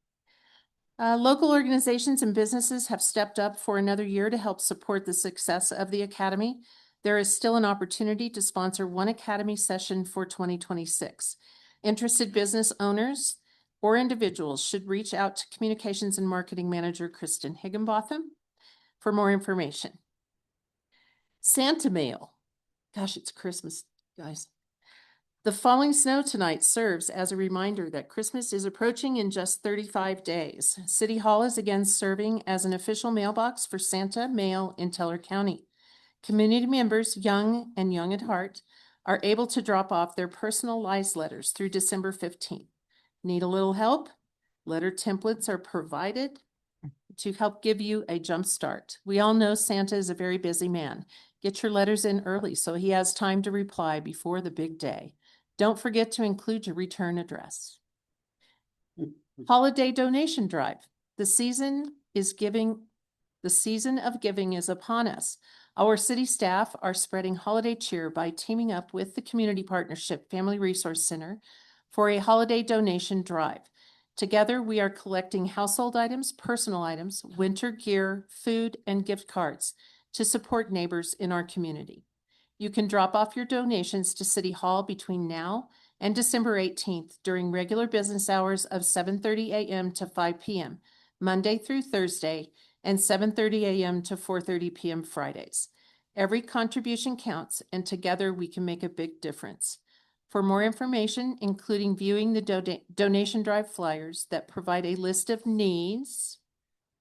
Local organizations and businesses have stepped up for another year to help support the success of the Academy. There is still an opportunity to sponsor one Academy session for 2026. Interested business owners or individuals should reach out to Communications and Marketing Manager Kristen Higginbotham for more information. Santa mail. Gosh, it's Christmas, guys. The falling snow tonight serves as a reminder that Christmas is approaching in just 35 days. City Hall is again serving as an official mailbox for Santa mail in Teller County. Community members, young and young at heart, are able to drop off their personalized letters through December 15th. Need a little help? Letter templates are provided to help give you a jump start. We all know Santa is a very busy man. Get your letters in early so he has time to reply before the big day. Don't forget to include your return address. Holiday donation drive. The season of giving is upon us. Our city staff are spreading holiday cheer by teaming up with the Community Partnership Family Resource Center for a holiday donation drive. Together, we are collecting household items, personal items, winter gear, food, and gift cards to support neighbors in our community. You can drop off your donations to City Hall between now and December 18th during regular business hours of 7:30 a.m. to 5 p.m., Monday through Thursday, and 7:30 a.m. to 4:30 p.m. Fridays. Every contribution counts, and together we can make a big difference. For more information, including viewing the donation drive flyers that provide a list of needs,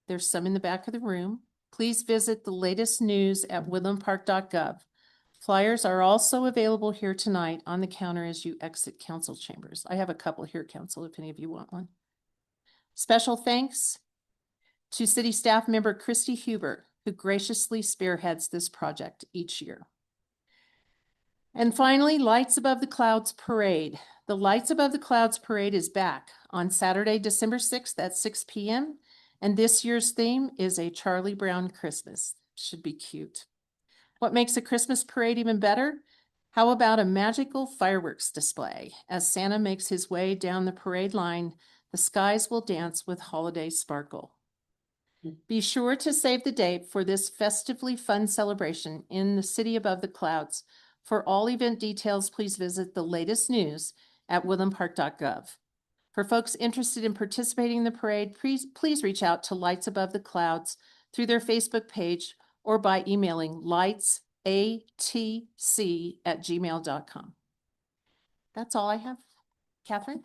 there's some in the back of the room, please visit the latest news at woodlandpark.gov. Flyers are also available here tonight on the counter as you exit council chambers. I have a couple here, council, if any of you want one. Special thanks to city staff member Christy Huber, who graciously spearheads this project each year. And finally, Lights Above the Clouds Parade. The Lights Above the Clouds Parade is back on Saturday, December 6th at 6 p.m. And this year's theme is a Charlie Brown Christmas. Should be cute. What makes a Christmas parade even better? How about a magical fireworks display? As Santa makes his way down the parade line, the skies will dance with holiday sparkle. Be sure to save the date for this festively fun celebration in the city above the clouds. For all event details, please visit the latest news at woodlandpark.gov. For folks interested in participating in the parade, please reach out to Lights Above the Clouds through their Facebook page or by emailing lightsatc@gmail.com. That's all I have. Catherine?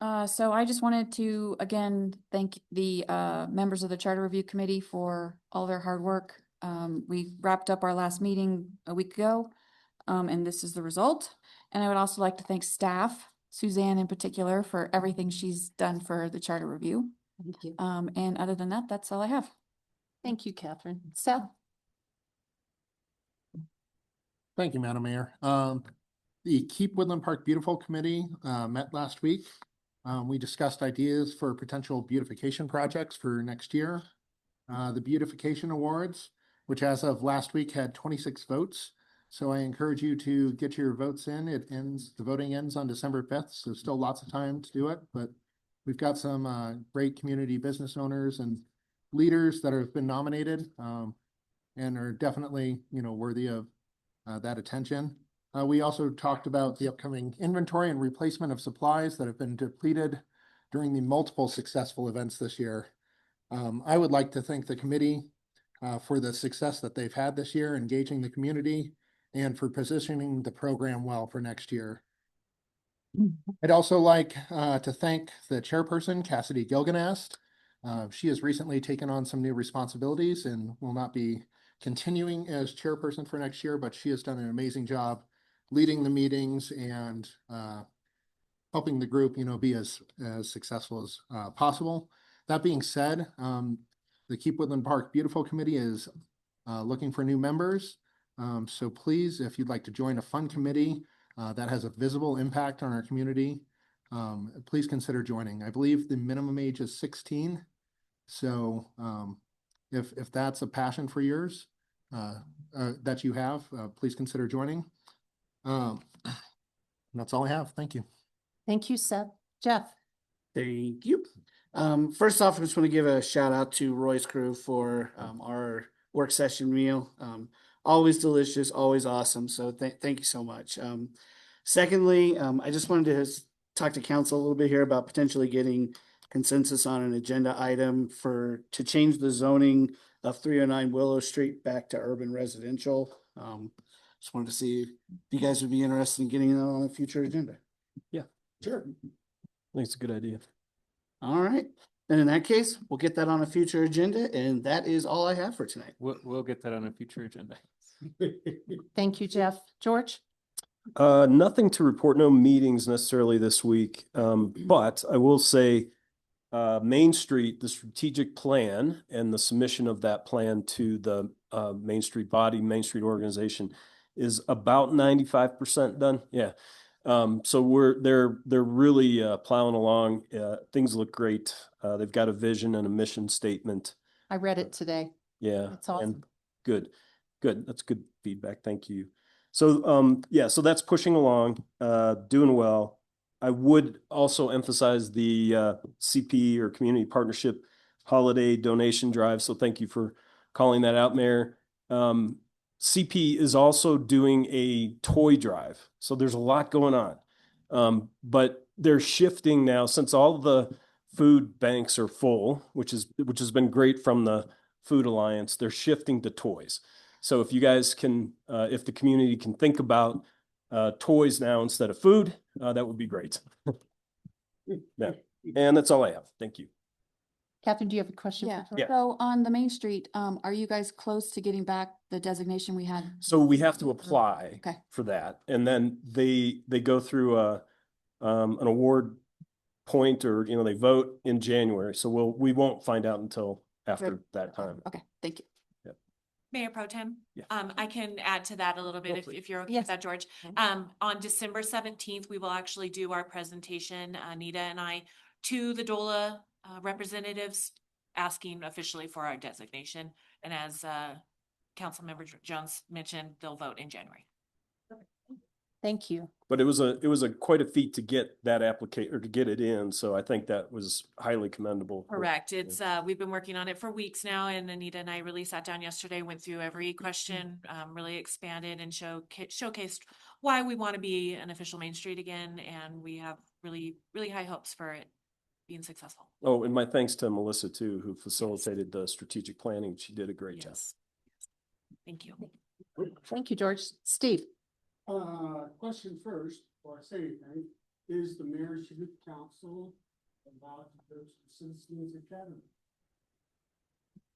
So I just wanted to, again, thank the members of the Charter Review Committee for all their hard work. We wrapped up our last meeting a week ago, and this is the result. And I would also like to thank staff, Suzanne in particular, for everything she's done for the Charter Review. Thank you. And other than that, that's all I have. Thank you, Catherine. Sal? Thank you, Madam Mayor. The Keep Woodland Park Beautiful Committee met last week. We discussed ideas for potential beautification projects for next year. The Beautification Awards, which as of last week had 26 votes. So I encourage you to get your votes in. The voting ends on December 5th, so still lots of time to do it. But we've got some great community business owners and leaders that have been nominated and are definitely, worthy of that attention. We also talked about the upcoming inventory and replacement of supplies that have been depleted during the multiple successful events this year. I would like to thank the committee for the success that they've had this year, engaging the community, and for positioning the program well for next year. I'd also like to thank the chairperson, Cassidy Gilganast. She has recently taken on some new responsibilities and will not be continuing as chairperson for next year, but she has done an amazing job leading the meetings and helping the group, be as successful as possible. That being said, the Keep Woodland Park Beautiful Committee is looking for new members. So please, if you'd like to join a fun committee that has a visible impact on our community, please consider joining. I believe the minimum age is 16. So if that's a passion for yours that you have, please consider joining. That's all I have. Thank you. Thank you, Seth. Jeff. Thank you. First off, I just want to give a shout out to Roy's crew for our work session meal. Always delicious, always awesome. So thank you so much. Secondly, I just wanted to talk to council a little bit here about potentially getting consensus on an agenda item to change the zoning of 309 Willow Street back to urban residential. Just wanted to see if you guys would be interested in getting that on a future agenda. Yeah, sure. I think it's a good idea. All right. And in that case, we'll get that on a future agenda. And that is all I have for tonight. We'll get that on a future agenda. Thank you, Jeff. George? Nothing to report, no meetings necessarily this week. But I will say Main Street, the strategic plan and the submission of that plan to the Main Street body, Main Street organization is about 95% done. Yeah. So they're really plowing along. Things look great. They've got a vision and a mission statement. I read it today. Yeah. That's awesome. And good. That's good feedback. Thank you. So yeah, so that's pushing along, doing well. I would also emphasize the CP or Community Partnership Holiday Donation Drive. So thank you for calling that out, Mayor. CP is also doing a toy drive. So there's a lot going on. But they're shifting now since all the food banks are full, which has been great from the Food Alliance. They're shifting to toys. So if you guys can, if the community can think about toys now instead of food, that would be great. Yeah. And that's all I have. Thank you. Catherine, do you have a question? Yeah. Yeah. So on the Main Street, are you guys close to getting back the designation we had? So we have to apply Okay. for that. And then they go through an award point, or, they vote in January. So we won't find out until after that time. Okay. Thank you. Mayor Pro Tem, Yeah. I can add to that a little bit if you're okay with that, George. On December 17th, we will actually do our presentation, Anita and I, to the DOLA representatives, asking officially for our designation. And as Councilmember Jones mentioned, they'll vote in January. Thank you. But it was a quite a feat to get that application or to get it in. So I think that was highly commendable. Correct. It's we've been working on it for weeks now, and Anita and I really sat down yesterday, went through every question, really expanded and showcased why we want to be an official Main Street again, and we have really, really high hopes for it being successful. Oh, and my thanks to Melissa too, who facilitated the strategic planning. She did a great job. Thank you. Thank you, George. Steve? Question first, before I say anything, is the Mayor's Youth Council allowed to go to the Citizens Academy?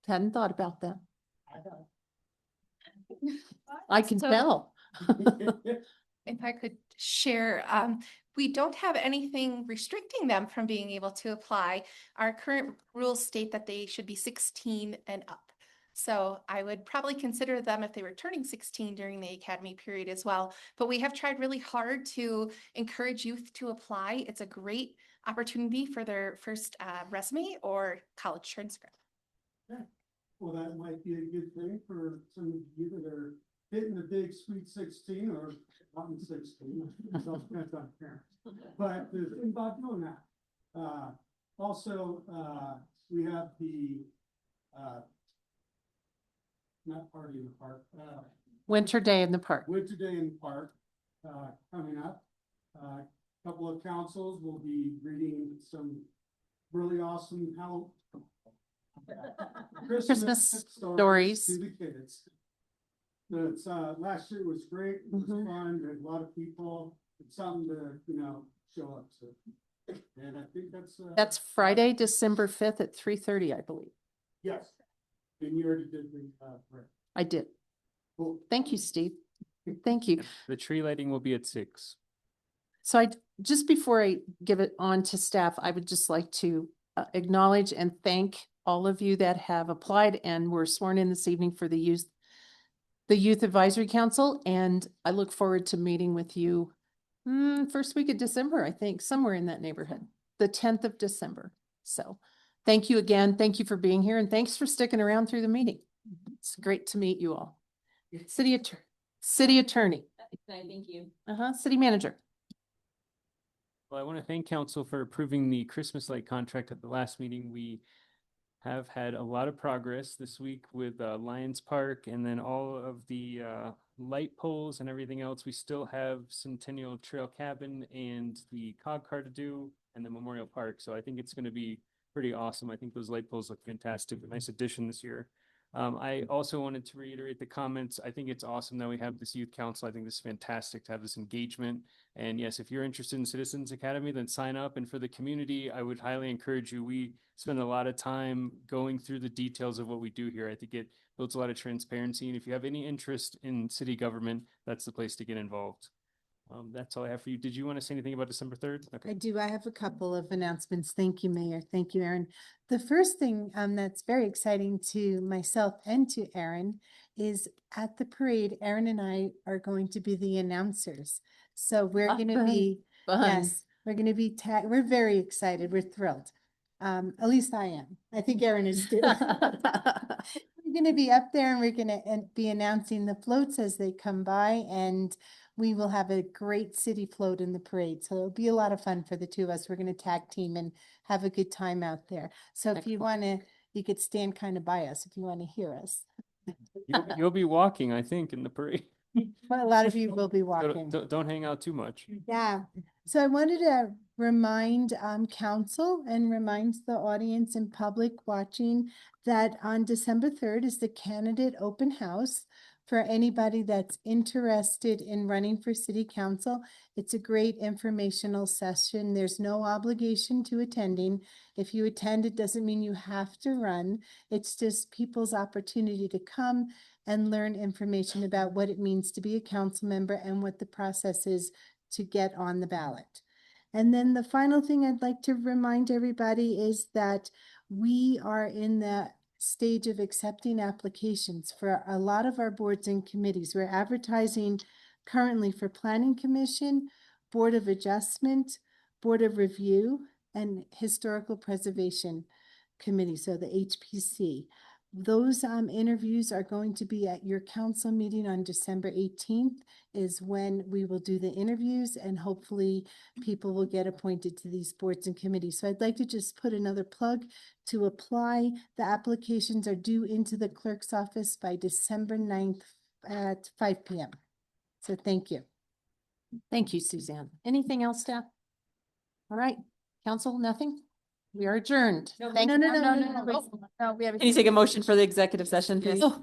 Hadn't thought about that. I have. I can tell. If I could share, we don't have anything restricting them from being able to apply. Our current rules state that they should be 16 and up. So I would probably consider them if they were turning 16 during the academy period as well. But we have tried really hard to encourage youth to apply. It's a great opportunity for their first resume or college transcript. Okay. Well, that might be a good thing for some of you that are hitting the big sweet 16 or not in 16. It all depends on parents. But the thing about doing that. Also, we have the not party in the park. Winter Day in the Park. Winter Day in the Park coming up. A couple of councils will be reading some really awesome Christmas stories. To the kids. That's, last year was great. It was fun. We had a lot of people. It's something to, show up to. And I think That's Friday, December 5th at 3:30, I believe. yes. And you already did the, prayer. I did. Cool. Thank you, Steve. Thank you. The tree lighting will be at 6. So just before I give it on to staff, I would just like to acknowledge and thank all of you that have applied and were sworn in this evening for the Youth Advisory Council. And I look forward to meeting with you first week of December, I think, somewhere in that neighborhood, the 10th of December. So thank you again. Thank you for being here and thanks for sticking around through the meeting. It's great to meet you all. City Attorney. Thank you. City Manager. Well, I want to thank council for approving the Christmas light contract at the last meeting. We have had a lot of progress this week with Lions Park and then all of the light poles and everything else. We still have Centennial Trail Cabin and the cog car to do and the Memorial Park. So I think it's going to be pretty awesome. I think those light poles look fantastic. A nice addition this year. I also wanted to reiterate the comments. I think it's awesome that we have this youth council. I think this is fantastic to have this engagement. And yes, if you're interested in Citizens Academy, then sign up. And for the community, I would highly encourage you. We spend a lot of time going through the details of what we do here. I think it builds a lot of transparency. And if you have any interest in city government, that's the place to get involved. That's all I have for you. Did you want to say anything about December 3rd? Okay. I do. I have a couple of announcements. Thank you, Mayor. Thank you, Aaron. The first thing that's very exciting to myself and to Aaron is at the parade, Aaron and I are going to be the announcers. So we're going to be, yes, we're going to be we're very excited. We're thrilled. At least I am. I think Aaron is too. We're going to be up there and we're going to be announcing the floats as they come by, and we will have a great city float in the parade. So it'll be a lot of fun for the two of us. We're going to tag team and have a good time out there. So if you want to, you could stand kind of by us if you want to hear us. You'll be walking, I think, in the parade. Well, a lot of you will be walking. Don't hang out too much. Yeah. So I wanted to remind council and remind the audience and public watching that on December 3rd is the candidate open house for anybody that's interested in running for city council. It's a great informational session. There's no obligation to attending. If you attend, it doesn't mean you have to run. It's just people's opportunity to come and learn information about what it means to be a council member and what the process is to get on the ballot. And then the final thing I'd like to remind everybody is that we are in the stage of accepting applications for a lot of our boards and committees. We're advertising currently for Planning Commission, Board of Adjustment, Board of Review, and Historical Preservation Committee, so the HPC. Those interviews are going to be at your council meeting on December 18th is when we will do the interviews, and hopefully people will get appointed to these boards and committees. So I'd like to just put another plug to apply. The applications are due into the clerk's office by December 9th at 5 p.m. So thank you. Thank you, Suzanne. Anything else, staff? All right, council, nothing? We are adjourned. No, Thank no, you. no, no, no, no, wait. No, we have. Can you take a motion for the executive session, please? Oh.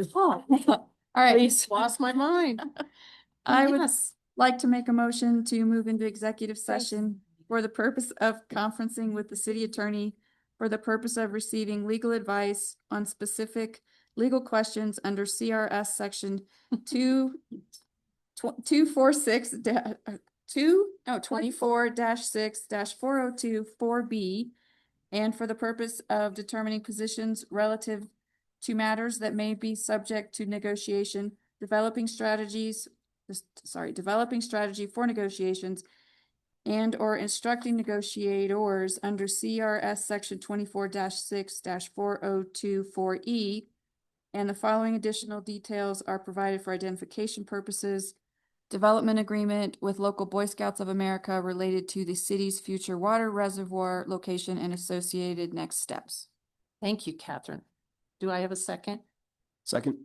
All right. Please. Lost my mind. I would Yes. like to make a motion to move into executive session for the purpose of conferencing with the city attorney for the purpose of receiving legal advice on specific legal questions under CRS section 24-6-402-4B, and for the purpose of determining positions relative to matters that may be subject to negotiation, developing strategy for negotiations, and or instructing negotiators under CRS section 24-6-4024E. And the following additional details are provided for identification purposes. Development agreement with local Boy Scouts of America related to the city's future water reservoir location and associated next steps. Thank you, Catherine. Do I have a second? Second.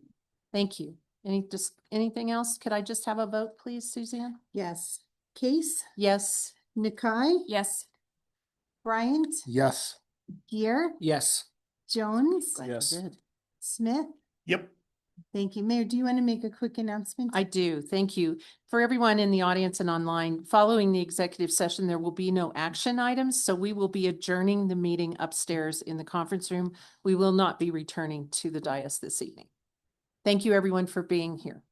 Thank you. Anything else? Could I just have a vote, please, Suzanne? Yes. Case? Yes. Nakai? Yes. Bryant? Yes. Gear? Yes. Jones, Yes. Smith. Yep. Thank you. Mayor, do you want to make a quick announcement? I do. Thank you. For everyone in the audience and online, following the executive session, there will be no action items. So we will be adjourning the meeting upstairs in the conference room. We will not be returning to the dais this evening. Thank you, everyone, for being here.